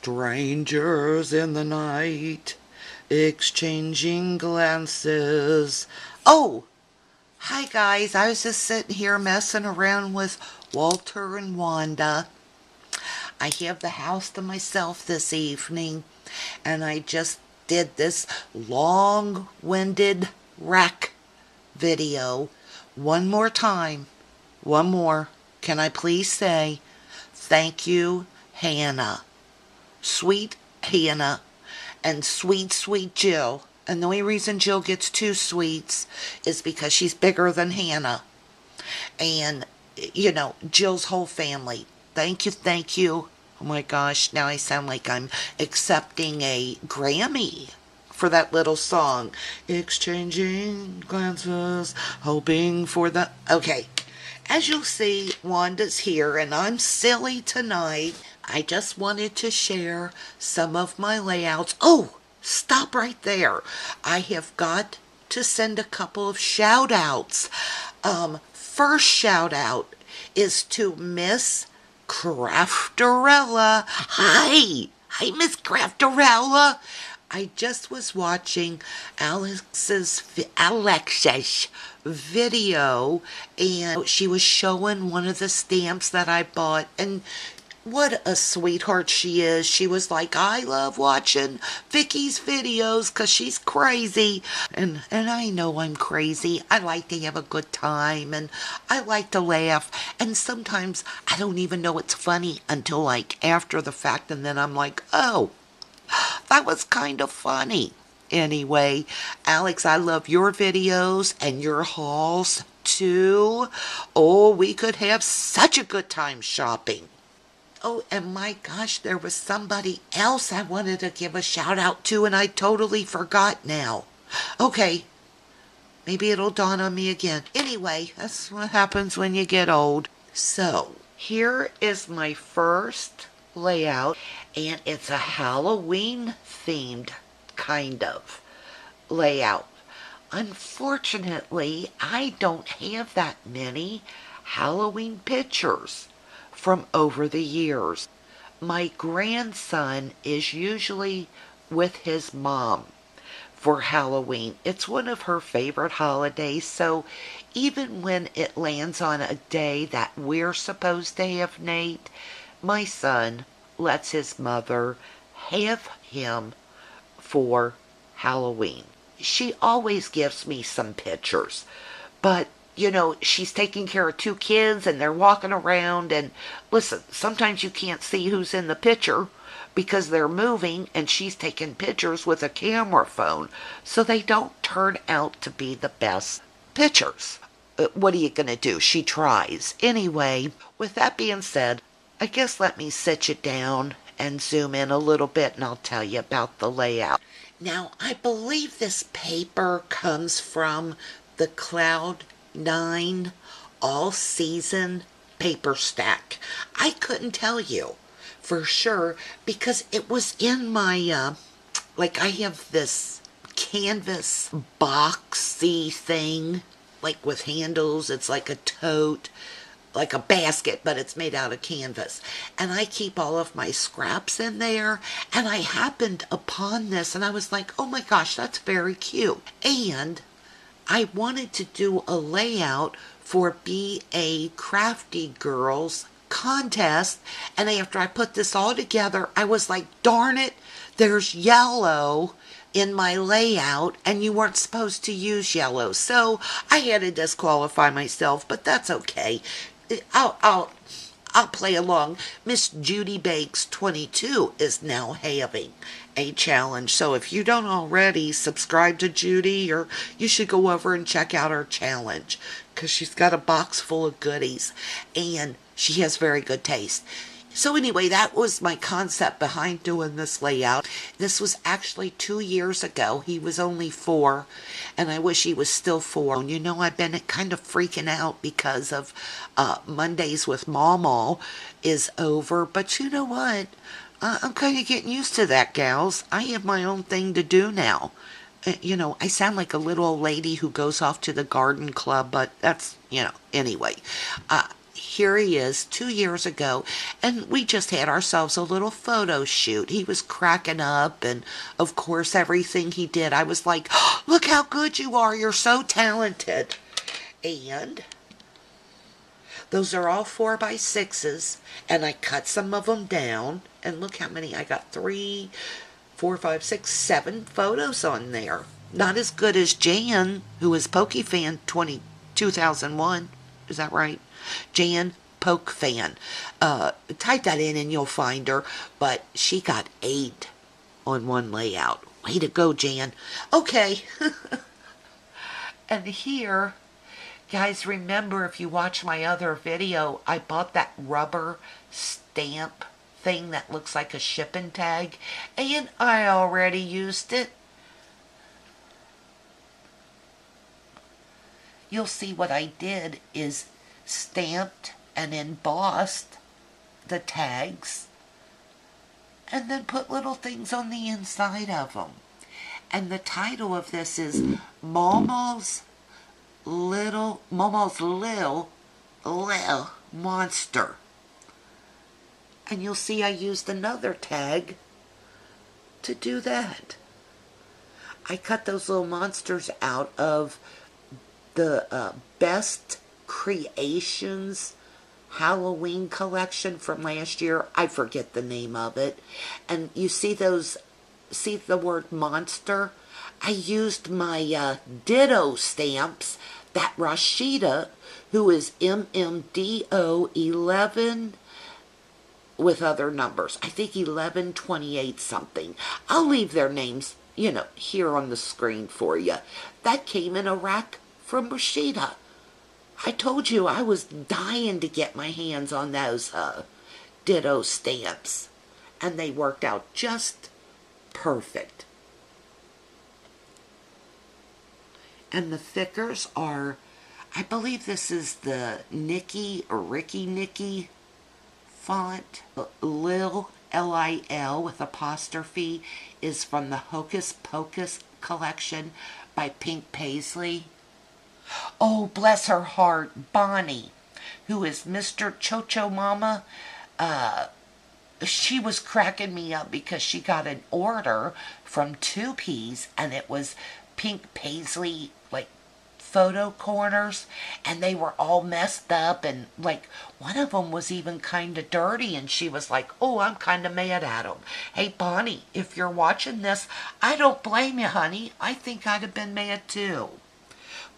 Strangers in the night, exchanging glances. Oh, hi guys. I was just sitting here messing around with Walter and Wanda. I have the house to myself this evening, and I just did this long-winded rec video. One more time. One more. Can I please say thank you, Hannah. Sweet Hannah and sweet, sweet Jill. And the only reason Jill gets two sweets is because she's bigger than Hannah. And, Jill's whole family. Thank you, thank you. Oh my gosh, now I sound like I'm accepting a Grammy for that little song. Exchanging glances, hoping for the... Okay, as you'll see, Wanda's here, and I'm silly tonight. I just wanted to share some of my layouts. Oh, stop right there. I have got to send a couple of shout outs. First shout out is to Miss Crafterella. Hi, Miss Crafterella. I just was watching Alex's video, and she was showing one of the stamps that I bought, and what a sweetheart she is. She was like, I love watching Vicky's videos because she's crazy. And I know I'm crazy. I like to have a good time, and I like to laugh. And sometimes I don't even know it's funny until like after the fact, and then I'm like, oh, that was kind of funny. Anyway, Alex, I love your videos and your hauls too. Oh, we could have such a good time shopping. Oh, and my gosh, there was somebody else I wanted to give a shout out to, and I totally forgot now. Okay, maybe it'll dawn on me again. Anyway, that's what happens when you get old. So, here is my first layout, and it's a Halloween themed kind of layout. Unfortunately, I don't have that many Halloween pictures from over the years. My grandson is usually with his mom for Halloween. It's one of her favorite holidays, so even when it lands on a day that we're supposed to have Nate, my son lets his mother have him for Halloween. She always gives me some pictures, but she's taking care of two kids and they're walking around, and listen, sometimes you can't see who's in the picture because they're moving and she's taking pictures with a camera phone, so they don't turn out to be the best pictures. What are you going to do? She tries. Anyway, with that being said, I guess let me sit you down and zoom in a little bit and I'll tell you about the layout. Now, I believe this paper comes from the Cloud9 all-season paper stack. I couldn't tell you for sure because it was in my, I have this canvas boxy thing, like with handles. It's like a tote, like a basket, but it's made out of canvas. And I keep all of my scraps in there, and I happened upon this, and I was like, oh my gosh, that's very cute. And I wanted to do a layout for Be a Crafty Girls contest, and after I put this all together, I was like, darn it, there's yellow in my layout, and you weren't supposed to use yellow, so I had to disqualify myself, but that's okay. I'll play along. Miss Judy Bakes 22 is now having a challenge, so if you don't already subscribe to Judy, or you should go over and check out her challenge because she's got a box full of goodies and she has very good taste. So anyway, that was my concept behind doing this layout. This was actually 2 years ago. He was only 4, and I wish he was still 4. I've been kind of freaking out because of Mondays with Mama is over, but you know what? I'm kind of getting used to that, gals. I have my own thing to do now. I sound like a little old lady who goes off to the garden club, but that's, anyway. here he is 2 years ago, and we just had ourselves a little photo shoot. He was cracking up, and of course everything he did, I was like, oh, look how good you are, you're so talented. And those are all 4x6s, and I cut some of them down, and look how many I got. 3, 4, 5, 6, 7 photos on there. Not as good as Jan, who is Pokey Fan 2001. Is that right? Jan Poke Fan. Type that in and you'll find her. But she got 8 on one layout. Way to go, Jan. Okay. And here, guys, remember, if you watch my other video, I bought that rubber stamp thing that looks like a shipping tag, and I already used it. You'll see what I did is stamped and embossed the tags and then put little things on the inside of them. And the title of this is Momo's Lil Monster. And you'll see I used another tag to do that. I cut those little monsters out of the Best Creations Halloween collection from last year. I forget the name of it. And you see the word monster? I used my Ditto stamps that Rashida, who is MMDO 11 with other numbers. I think 1128 something. I'll leave their names, here on the screen for you. That came in a rack from Rashida. I told you I was dying to get my hands on those Ditto stamps. And they worked out just perfect. And the thickers are, I believe this is the Ricky Nicky font. Lil, Lil with apostrophe, is from the Hocus Pocus collection by Pink Paisley. Oh, bless her heart, Bonnie, who is Mr. Chocho Mama, she was cracking me up because she got an order from 2Ps, and it was Pink Paisley, photo corners, and they were all messed up, and one of them was even kind of dirty, and she was like, oh, I'm kind of mad at them. Hey, Bonnie, if you're watching this, I don't blame you, honey. I think I'd have been mad too.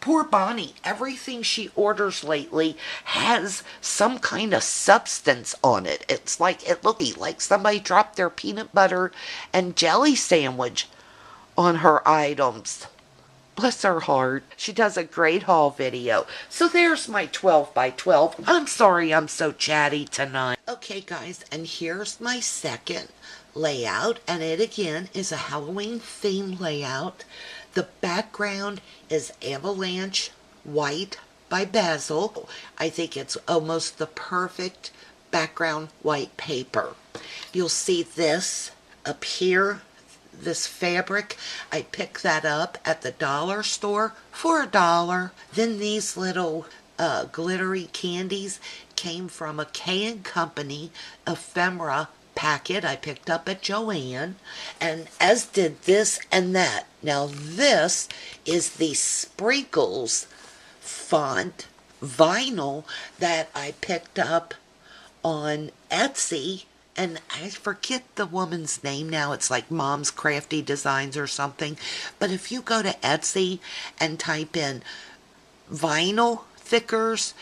Poor Bonnie, everything she orders lately has some kind of substance on it. It's it looks like somebody dropped their peanut butter and jelly sandwich on her items. Bless her heart. She does a great haul video. So there's my 12x12. I'm sorry I'm so chatty tonight. Okay, guys, and here's my second layout. And it, again, is a Halloween theme layout. The background is Avalanche White by Basil. I think it's almost the perfect background white paper. You'll see this up here. This fabric, I picked that up at the dollar store for $1. Then these little glittery candies came from a K & Company ephemera packet I picked up at Joann, and as did this and that. Now this is the Sprinkles font vinyl that I picked up on Etsy. And I forget the woman's name now. It's like Mom's Crafty Designs or something. But if you go to Etsy and type in vinyl thickers,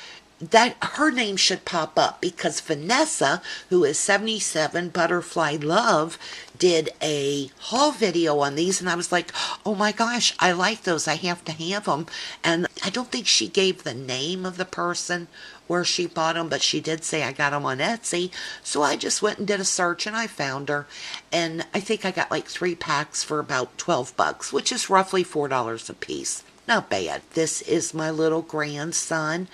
that her name should pop up, because Vanessa, who is 77 Butterfly Love, did a haul video on these, and I was like, oh my gosh, I like those. I have to have them. And I don't think she gave the name of the person where she bought them, but she did say I got them on Etsy. So I just went and did a search, and I found her. And I think I got 3 packs for about $12, which is roughly $4 a piece. Not bad. This is my little grandson.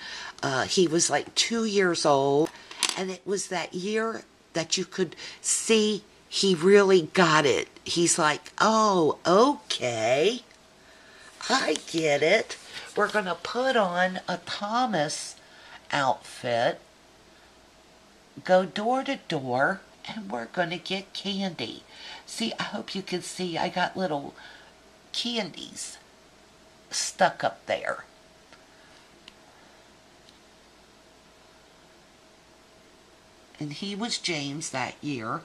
He was 2 years old, and it was that year that you could see he really got it. He's like, oh, okay, I get it. We're going to put on a Thomas outfit, go door to door and we're going to get candy. See, I hope you can see I got little candies stuck up there. And he was James that year.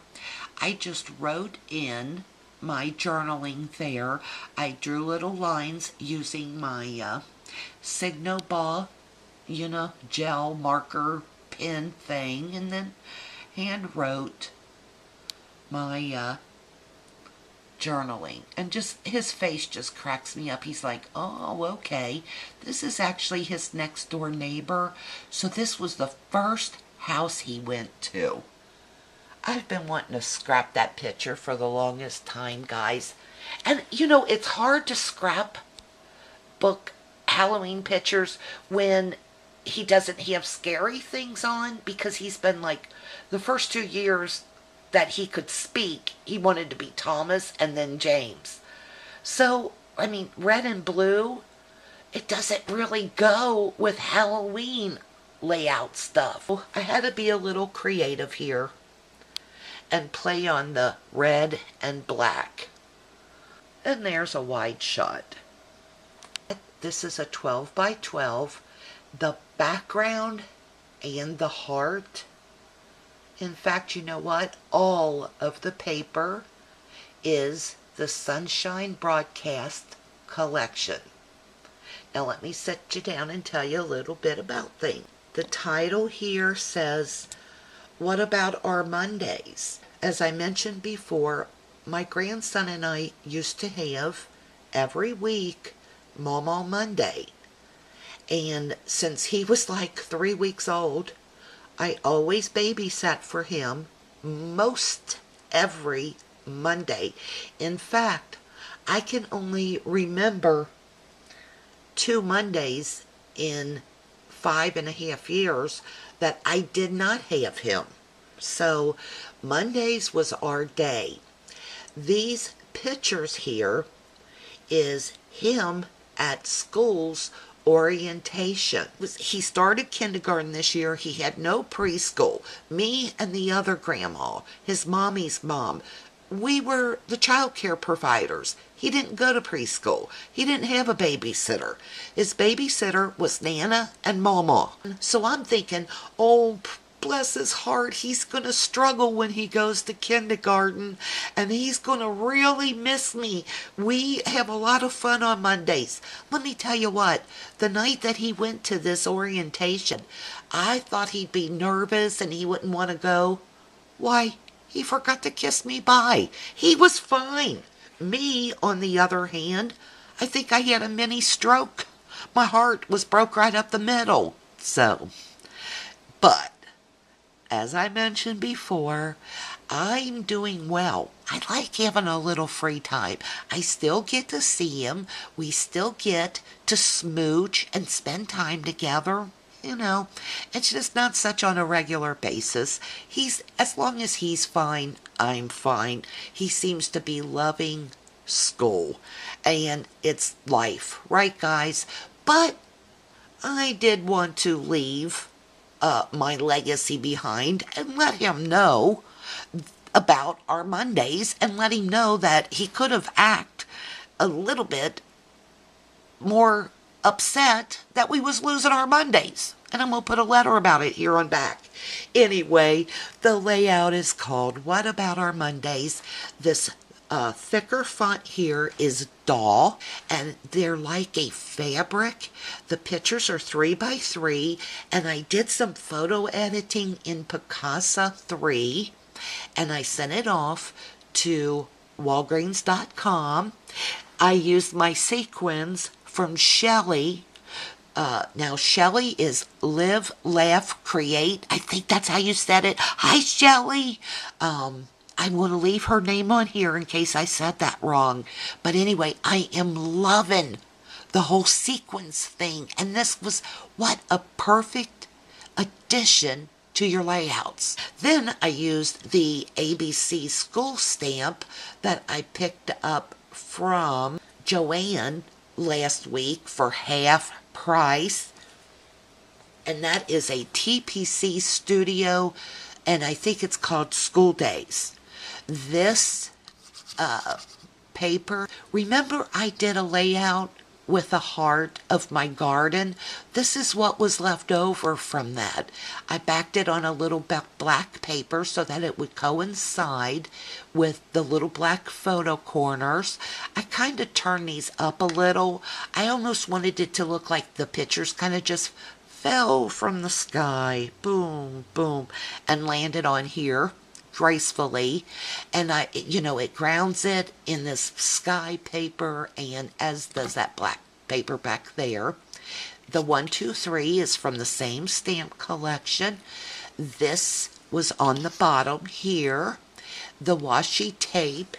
I just wrote in my journaling there. I drew little lines using my Signo Ball, gel marker pen thing, and then hand wrote my journaling. And just his face just cracks me up. He's like, oh, okay. This is actually his next door neighbor. So this was the first house he went to. I've been wanting to scrap that picture for the longest time, guys. And it's hard to scrap book Halloween pictures when he doesn't have scary things on, because he's been like, the first 2 years that he could speak, he wanted to be Thomas and then James. So, I mean, red and blue, it doesn't really go with Halloween layout stuff. I had to be a little creative here and play on the red and black. And there's a wide shot. This is a 12 by 12. The background and the heart. In fact, you know what? All of the paper is the Sunshine Broadcast collection. Now let me sit you down and tell you a little bit about things. The title here says, what about our Mondays? As I mentioned before, my grandson and I used to have every week Mama Monday. And since he was like 3 weeks old, I always babysat for him most every Monday. In fact, I can only remember 2 Mondays in 5.5 years that I did not have him. So Mondays was our day. These pictures here is him at school's orientation. He started kindergarten this year. He had no preschool. Me and the other grandma, his mommy's mom, we were the child care providers. He didn't go to preschool. He didn't have a babysitter. His babysitter was Nana and Mama. So I'm thinking, oh, bless his heart, he's going to struggle when he goes to kindergarten, and he's going to really miss me. We have a lot of fun on Mondays. Let me tell you what, the night that he went to this orientation, I thought he'd be nervous and he wouldn't want to go. Why, he forgot to kiss me bye. He was fine. Me, on the other hand, I think I had a mini stroke. My heart was broke right up the middle. But as I mentioned before, I'm doing well. I like having a little free time. I still get to see him. We still get to smooch and spend time together. It's just not such on a regular basis. As long as he's fine, I'm fine. He seems to be loving school. And it's life, right, guys? But I did want to leave my legacy behind and let him know about our Mondays, and let him know that he could have acted a little bit more upset that we was losing our Mondays. And I'm going to put a letter about it here on back. Anyway, the layout is called What About Our Mondays. This thicker font here is doll, and they're like a fabric. The pictures are 3 by 3, and I did some photo editing in Picasa 3, and I sent it off to Walgreens.com. I used my sequins from Shelly. Now, Shelly is Live, Laugh, Create. I think that's how you said it. Hi, Shelly. I'm going to leave her name on here in case I said that wrong. But anyway, I am loving the whole sequence thing. And this was, what a perfect addition to your layouts. Then I used the ABC school stamp that I picked up from Joanne last week for half price. And that is a TPC Studio and I think it's called School Days. This paper, remember I did a layout with a heart of my garden? This is what was left over from that. I backed it on a little black paper so that it would coincide with the little black photo corners. I kind of turned these up a little. I almost wanted it to look like the pictures kind of just fell from the sky, boom, boom, and landed on here gracefully. And it grounds it in this sky paper, and as does that black paper back there. The 1, 2, 3 is from the same stamp collection. This was on the bottom here. The washi tape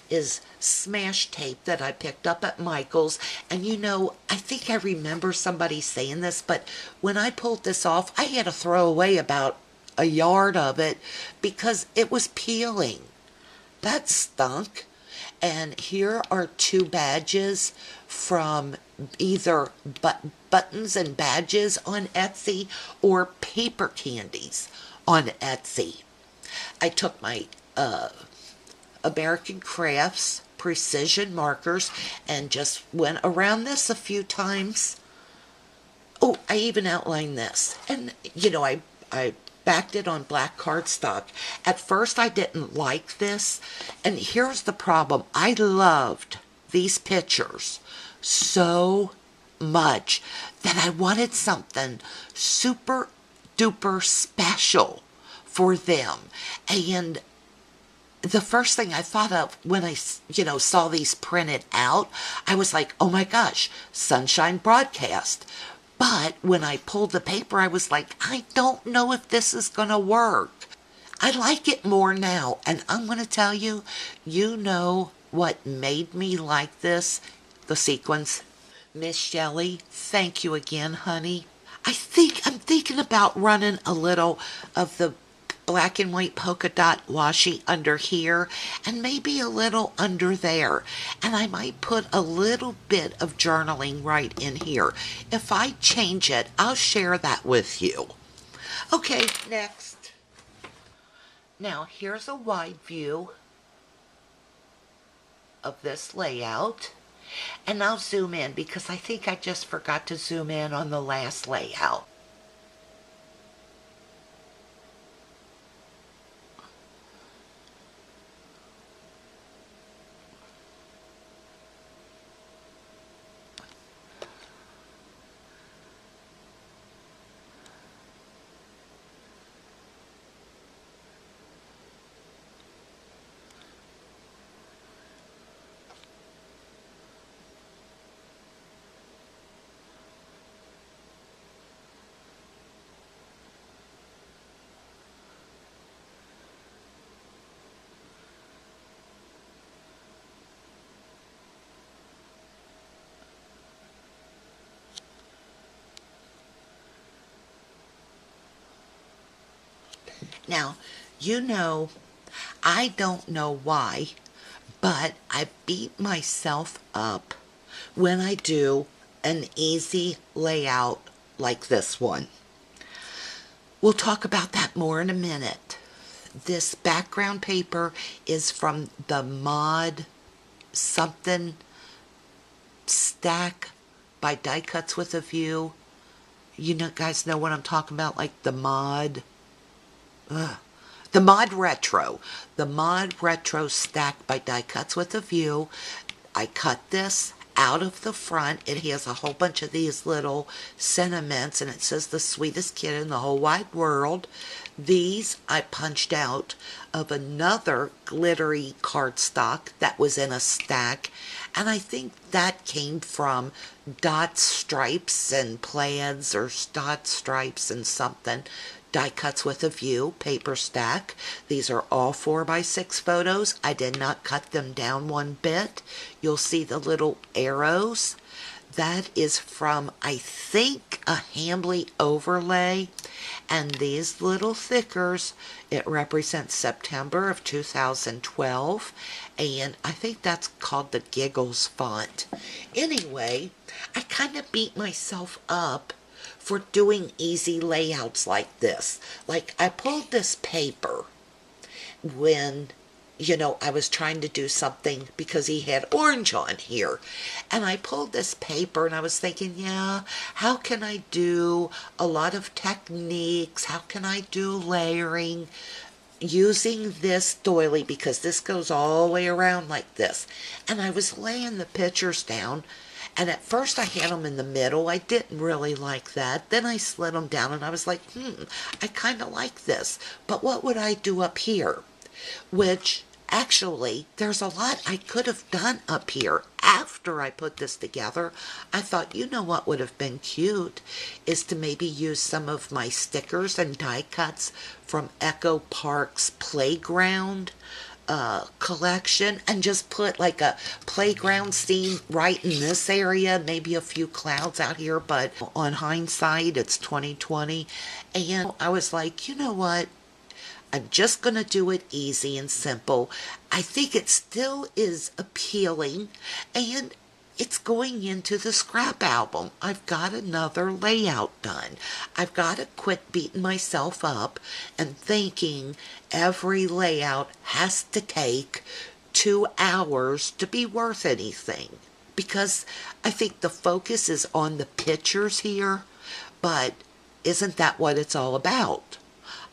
is smash tape that I picked up at Michael's. And I think I remember somebody saying this, but when I pulled this off, I had to throw away about a yard of it because it was peeling. That stunk. And here are 2 badges from either buttons and badges on Etsy or paper candies on Etsy. I took my American Crafts precision markers and just went around this a few times. Oh, I even outlined this. And, I backed it on black cardstock. At first, I didn't like this. And here's the problem. I loved these pictures so much that I wanted something super duper special for them. And the first thing I thought of when I, saw these printed out, I was like, oh my gosh, Sunshine Broadcast. But when I pulled the paper, I was like, I don't know if this is going to work. I like it more now. And I'm going to tell you, what made me like this? The sequins. Miss Shelley, thank you again, honey. I'm thinking about running a little of the black and white polka dot washi under here and maybe a little under there, and I might put a little bit of journaling right in here. If I change it, I'll share that with you. Okay, next. Now here's a wide view of this layout, and I'll zoom in because I think I just forgot to zoom in on the last layout. Now, I don't know why, but I beat myself up when I do an easy layout like this one. We'll talk about that more in a minute. This background paper is from the Mod something stack by Die Cuts with a View. Guys know what I'm talking about, like the Mod. The Mod Retro. The Mod Retro stack by Die Cuts with a View. I cut this out of the front. It has a whole bunch of these little sentiments, and it says the sweetest kid in the whole wide world. These I punched out of another glittery cardstock that was in a stack, and I think that came from Dot Stripes and Plaids, or Dot Stripes and something. Die Cuts with a View paper stack. These are all 4x6 photos. I did not cut them down one bit. You'll see the little arrows. That is from, I think, a Hambly overlay. And these little thickers, it represents September of 2012. And I think that's called the Giggles font. Anyway, I kind of beat myself up for doing easy layouts like this. Like, I pulled this paper when, I was trying to do something because he had orange on here. And I pulled this paper and I was thinking, yeah, how can I do a lot of techniques? How can I do layering using this doily, because this goes all the way around like this. And I was laying the pictures down, and at first I had them in the middle. I didn't really like that. Then I slid them down and I was like, I kind of like this. But what would I do up here? Which, actually, there's a lot I could have done up here after I put this together. I thought, what would have been cute is to maybe use some of my stickers and die cuts from Echo Park's playground collection, and just put like a playground scene right in this area, maybe a few clouds out here, but on hindsight, it's 2020. And I was like, you know what? I'm just going to do it easy and simple. I think it still is appealing, and it's going into the scrap album. I've got another layout done. I've got to quit beating myself up and thinking every layout has to take 2 hours to be worth anything. Because I think the focus is on the pictures here, but isn't that what it's all about?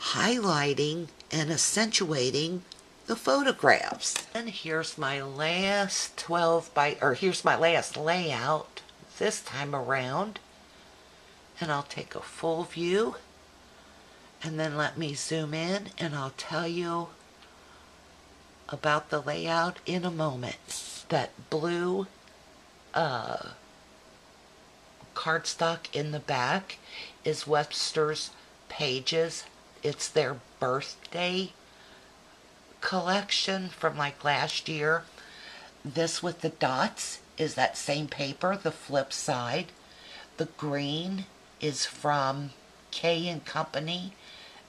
Highlighting and accentuating the photographs. And here's my last here's my last layout this time around. And I'll take a full view, and then let me zoom in, and I'll tell you about the layout in a moment. That blue cardstock in the back is Webster's Pages. It's their birthday collection from like last year. This with the dots is that same paper, the flip side. The green is from K & Company,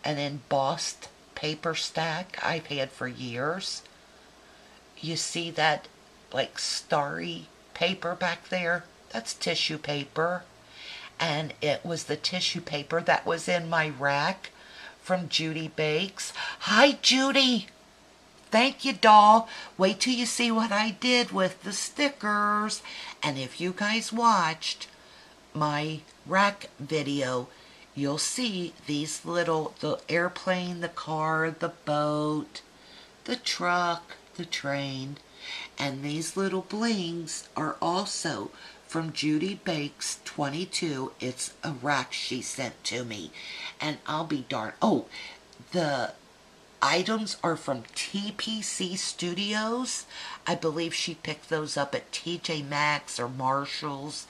an embossed paper stack I've had for years. You see that like starry paper back there? That's tissue paper. And it was the tissue paper that was in my rack from Judy Bakes. Hi, Judy! Thank you, doll. Wait till you see what I did with the stickers. And if you guys watched my rack video, you'll see these the airplane, the car, the boat, the truck, the train, and these little blings are also from Judy Bakes 22. It's a rack she sent to me. And I'll be darned. Oh, the items are from TPC Studios. I believe she picked those up at TJ Maxx or Marshall's.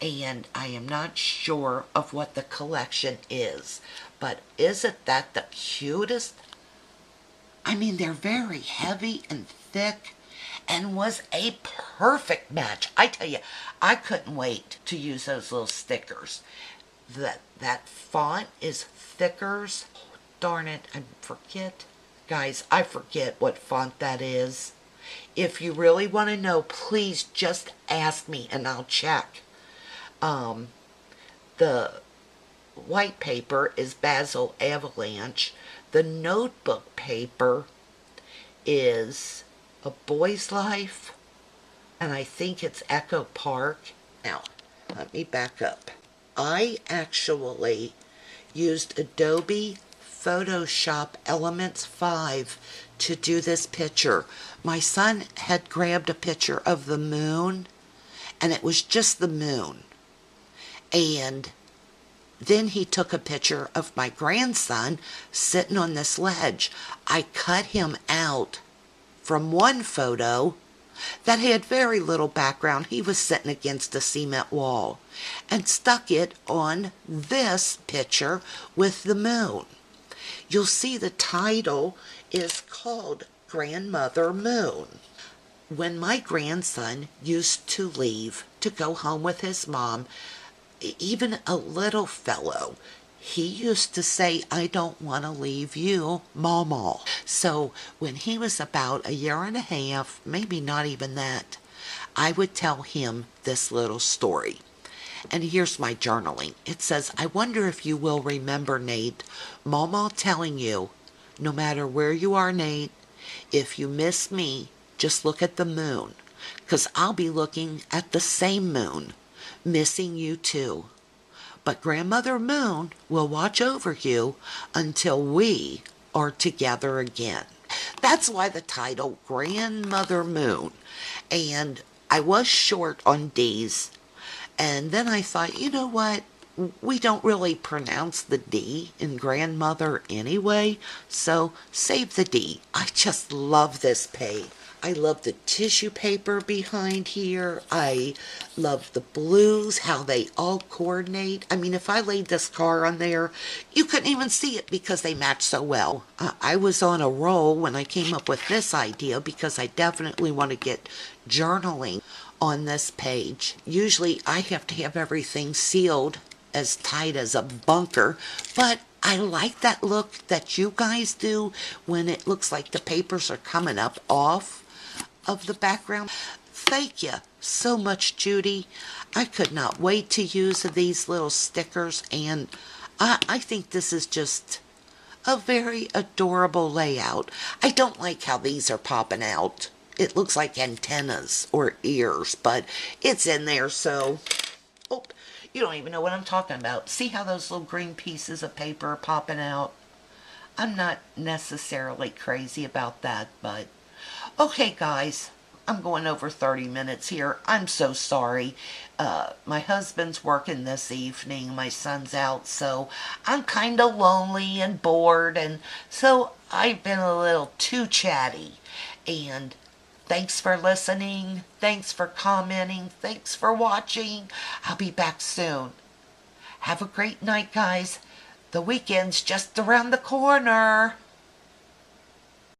And I am not sure of what the collection is. But isn't that the cutest? I mean, they're very heavy and thick, and was a perfect match. I tell you, I couldn't wait to use those little stickers. That font is Thickers. Oh, darn it, I forget. Guys, I forget what font that is. If you really want to know, please just ask me and I'll check. The white paper is Basil Avalanche. The notebook paper is A Boy's Life, and I think it's Echo Park. Now, let me back up. I actually used Adobe Photoshop Elements 5 to do this picture. My son had grabbed a picture of the moon, and it was just the moon. And then he took a picture of my grandson sitting on this ledge. I cut him out from one photo that had very little background. He was sitting against a cement wall, and stuck it on this picture with the moon. You'll see the title is called Grandmother Moon. When my grandson used to leave to go home with his mom, even a little fellow, he used to say, "I don't want to leave you, Mama." So when he was about 1.5 years, maybe not even that, I would tell him this little story. And here's my journaling. It says, I wonder if you will remember, Nate, Mama telling you, no matter where you are, Nate, if you miss me, just look at the moon, 'cause I'll be looking at the same moon, missing you too. But Grandmother Moon will watch over you until we are together again. That's why the title, Grandmother Moon. And I was short on D's. And then I thought, you know what? We don't really pronounce the D in grandmother anyway, so save the D. I just love this page. I love the tissue paper behind here. I love the blues, how they all coordinate. I mean, if I laid this car on there, you couldn't even see it because they match so well. I was on a roll when I came up with this idea because I definitely want to get journaling on this page. Usually I have to have everything sealed as tight as a bunker, but I like that look that you guys do when it looks like the papers are coming up off of the background. Thank you so much, Judy. I could not wait to use these little stickers, and I think this is just a very adorable layout. I don't like how these are popping out. It looks like antennas or ears, but it's in there, so... Oh, you don't even know what I'm talking about. See how those little green pieces of paper are popping out? I'm not necessarily crazy about that, but... Okay, guys, I'm going over 30 minutes here. I'm so sorry. My husband's working this evening. My son's out, so I'm kind of lonely and bored, and so I've been a little too chatty. And thanks for listening. Thanks for commenting. Thanks for watching. I'll be back soon. Have a great night, guys. The weekend's just around the corner.